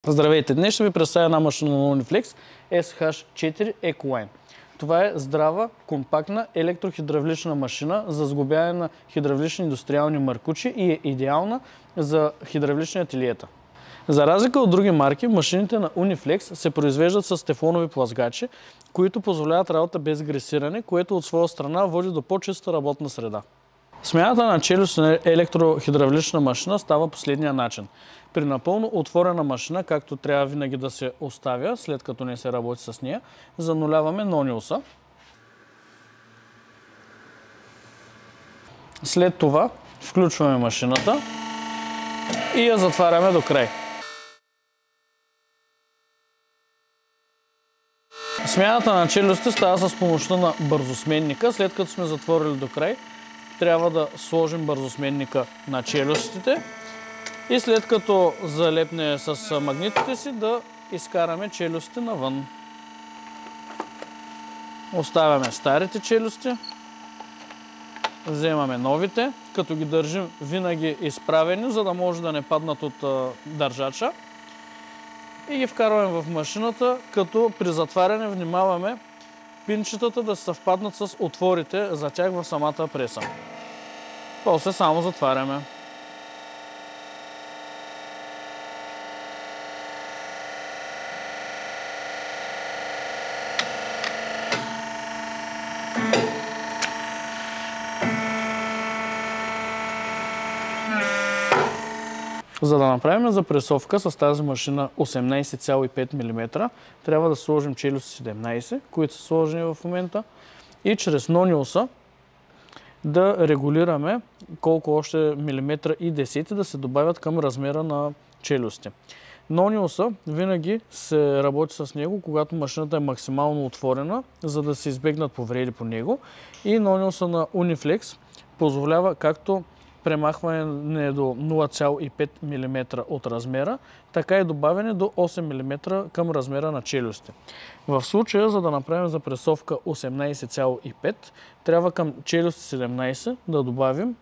Здравейте! Днес ще ви представя една машина на Uniflex SH4 EcoLine. Това е здрава, компактна електрохидравлична машина за сглобяване на хидравлични индустриални маркучи и е идеална за хидравлични ателиета. За разлика от други марки, машините на Uniflex се произвеждат с тефлонови плъзгачи, които позволяват работа без гресиране, което от своя страна води до по-чиста работна среда. Смяната на челюст на електрохидравлична машина става последния начин. При напълно отворена машина, както трябва винаги да се оставя, след като не се работи с нея, зануляваме нониуса. След това включваме машината и я затваряме до край. Смяната на челюсти става с помощта на бързосменника. След като сме затворили до край, трябва да сложим бързосменника на челюстите и след като залепне с магнитите си, да изкараме челюстите навън. Оставяме старите челюсти, вземаме новите, като ги държим винаги изправени, за да може да не паднат от държача. И ги вкарваме в машината, като при затваряне внимаваме пинчетата да съвпаднат с отворите за тях в самата преса. После само затваряме. За да направим запресовка с тази машина 18,5 мм, трябва да сложим челюст 17, които са сложени в момента, и чрез нониуса да регулираме колко още милиметра и десети да се добавят към размера на челюсти. Нониуса винаги се работи с него, когато машината е максимално отворена, за да се избегнат повреди по него. И нониуса на Uniflex позволява както премахване до 0,5 мм от размера, така и добавяне до 8 мм към размера на челюсти. В случая, за да направим запресовка 18,5, трябва към челюсти 17 да добавим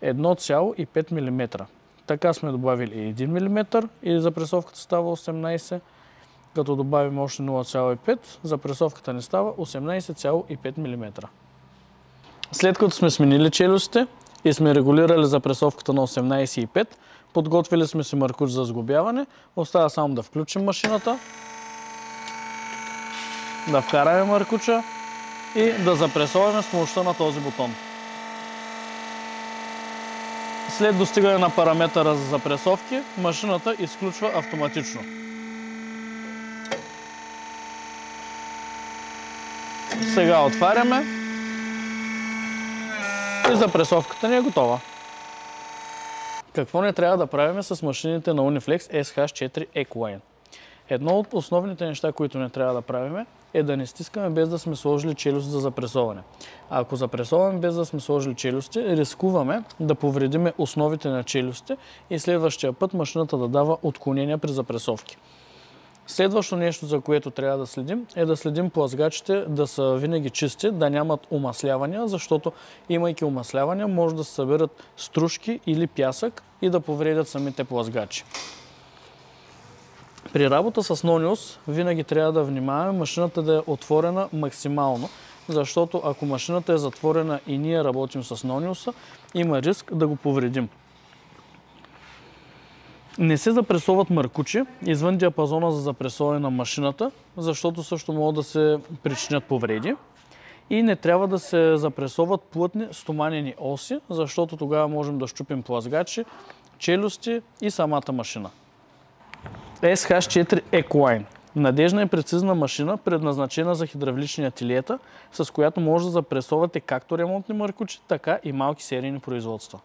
1,5 мм. Така сме добавили 1 мм и запресовката става 18, като добавим още 0,5, запресовката ни става 18,5 мм. След като сме сменили челюстите и сме регулирали запресовката на 18,5, подготвили сме си маркуч за сглобяване, остава само да включим машината, да вкараме маркуча и да запресоваме с помощта на този бутон. След достигане на параметъра за запресовки, машината изключва автоматично. Сега отваряме и запресовката ни е готова. Какво не трябва да правим с машините на Uniflex SH4 EcoLine? Едно от основните неща, които не трябва да правим, е да не стискаме без да сме сложили челюст за запресоване. А ако запресоваме без да сме сложили челюсти, рискуваме да повредиме основите на челюсти и следващия път машината да дава отклонения при запресовки. Следващо нещо, за което трябва да следим, е да следим плъзгачите да са винаги чисти, да нямат омаслявания, защото имайки омаслявания може да се съберат стружки или пясък и да повредят самите плъзгачи. При работа с нониус винаги трябва да внимаваме машината да е отворена максимално, защото ако машината е затворена и ние работим с нониуса, има риск да го повредим. Не се запресоват маркучи извън диапазона за запресоване на машината, защото също могат да се причинят повреди. И не трябва да се запресоват плътни стоманени оси, защото тогава можем да щупим плъзгачи, челюсти и самата машина. SH4 EcoLine. Надежна и прецизна машина, предназначена за хидравлични ателиета, с която може да запресовате както ремонтни маркучи, така и малки серийни производства.